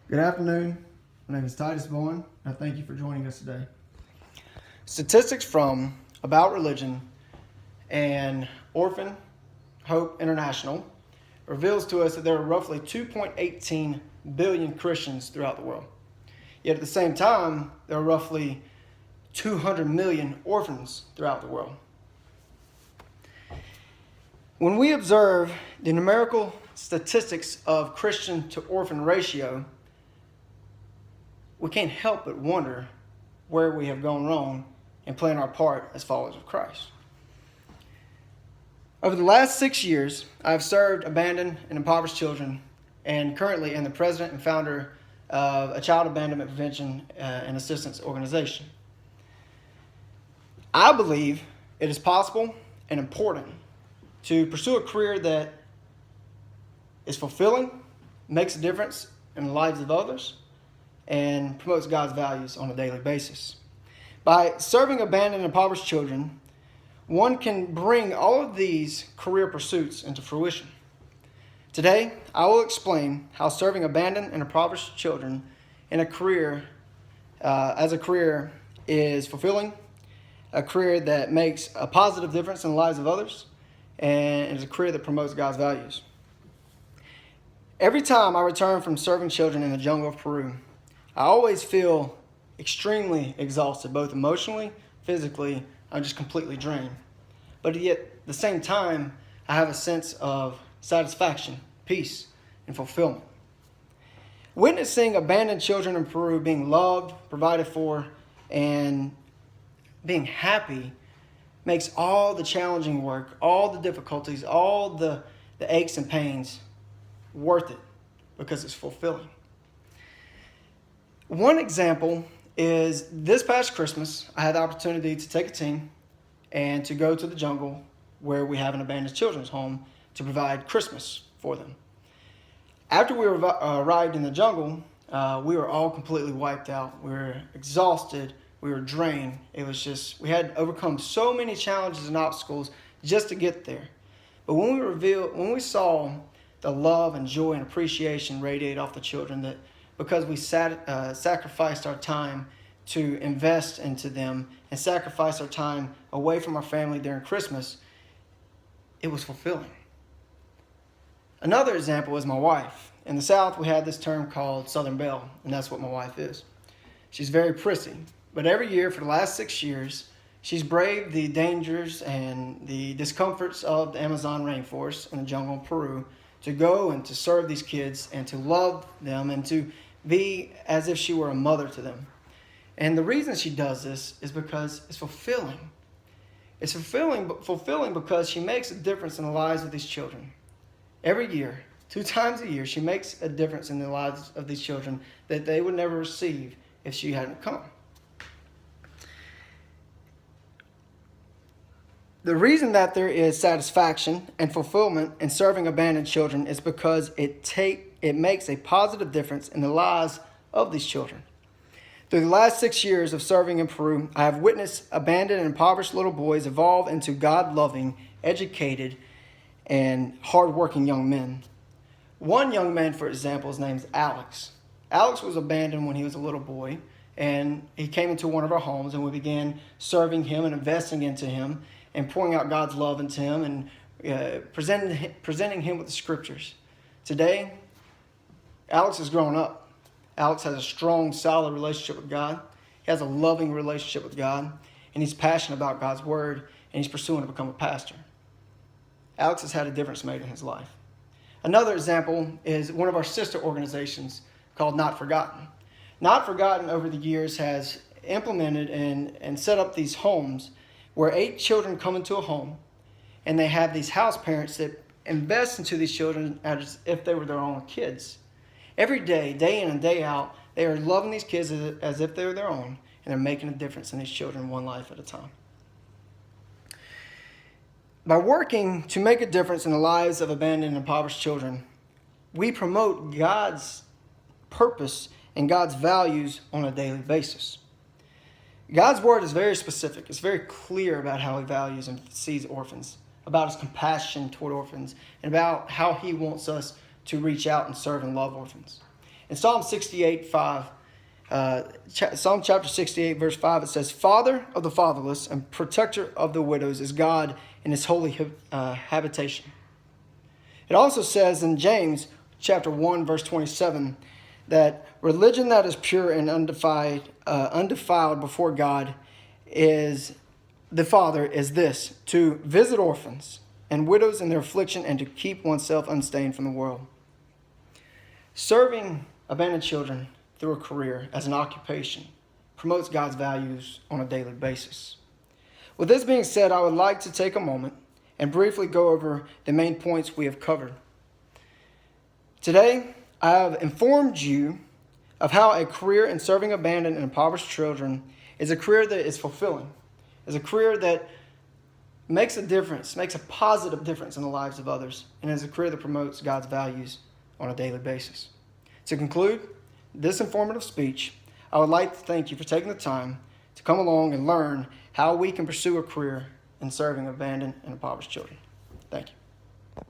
Good afternoon. My name is Titus Bowen, and I thank you for joining us today. Statistics from About Religion and Orphan Hope International reveals to us that there are roughly 2.18 billion Christians throughout the world. Yet at the same time, there are roughly 200 million orphans throughout the world. When we observe the numerical statistics of Christian to orphan ratio, we can't help but wonder where we have gone wrong in playing our part as followers of Christ. Over the last 6 years, I've served abandoned and impoverished children, and currently am the president and founder of a child abandonment prevention and assistance organization. I believe it is possible and important to pursue a career that is fulfilling, makes a difference in the lives of others, and promotes God's values on a daily basis. By serving abandoned and impoverished children, one can bring all of these career pursuits into fruition. Today, I will explain how serving abandoned and impoverished children in a career, as a career, is fulfilling, a career that makes a positive difference in the lives of others, and is a career that promotes God's values. Every time I return from serving children in the jungle of Peru, I always feel extremely exhausted, both emotionally, physically. I'm just completely drained. But yet, at the same time, I have a sense of satisfaction, peace, and fulfillment. Witnessing abandoned children in Peru being loved, provided for, and being happy makes all the challenging work, all the difficulties, all the aches and pains worth it because it's fulfilling. One example is this past Christmas, I had the opportunity to take a team and to go to the jungle where we have an abandoned children's home to provide Christmas for them. After we arrived in the jungle, we were all completely wiped out. We were exhausted. We were drained. It was just, we had overcome so many challenges and obstacles just to get there. But when we saw the love and joy and appreciation radiate off the children, that because we sacrificed our time to invest into them and sacrificed our time away from our family during Christmas, it was fulfilling. Another example is my wife. In the South, we had this term called Southern Belle, and that's what my wife is. She's very prissy, but every year for the last 6 years, she's braved the dangers and the discomforts of the Amazon rainforest and the jungle in Peru to go and to serve these kids and to love them and to be as if she were a mother to them. And the reason she does this is because it's fulfilling. It's fulfilling because she makes a difference in the lives of these children. Every year, 2 times a year, she makes a difference in the lives of these children that they would never receive if she hadn't come. The reason that there is satisfaction and fulfillment in serving abandoned children is because it makes a positive difference in the lives of these children. Through the last 6 years of serving in Peru, I have witnessed abandoned and impoverished little boys evolve into God-loving, educated, and hard-working young men. One young man, for example, his name is Alex. Alex was abandoned when he was a little boy, and he came into one of our homes, and we began serving him and investing into him and pouring out God's love into him and presenting him with the scriptures. Today, Alex has grown up. Alex has a strong, solid relationship with God. He has a loving relationship with God, and he's passionate about God's word, and he's pursuing to become a pastor. Alex has had a difference made in his life. Another example is one of our sister organizations called Not Forgotten. Not Forgotten over the years has implemented and set up these homes where 8 children come into a home, and they have these house parents that invest into these children as if they were their own kids. Every day, day in and day out, they are loving these kids as if they were their own, and they're making a difference in these children one life at a time. By working to make a difference in the lives of abandoned and impoverished children, we promote God's purpose and God's values on a daily basis. God's word is very specific. It's very clear about how he values and sees orphans, about his compassion toward orphans, and about how he wants us to reach out and serve and love orphans. In Psalm 68, 5, Psalm chapter 68, verse 5, it says, "Father of the fatherless and protector of the widows is God in his holy habitation." It also says in James chapter 1, verse 27, that religion that is pure and undefiled before God is the Father is this: to visit orphans and widows in their affliction and to keep oneself unstained from the world. Serving abandoned children through a career as an occupation promotes God's values on a daily basis. With this being said, I would like to take a moment and briefly go over the main points we have covered. Today, I have informed you of how a career in serving abandoned and impoverished children is a career that is fulfilling, is a career that makes a difference, makes a positive difference in the lives of others, and is a career that promotes God's values on a daily basis. To conclude this informative speech, I would like to thank you for taking the time to come along and learn how we can pursue a career in serving abandoned and impoverished children. Thank you.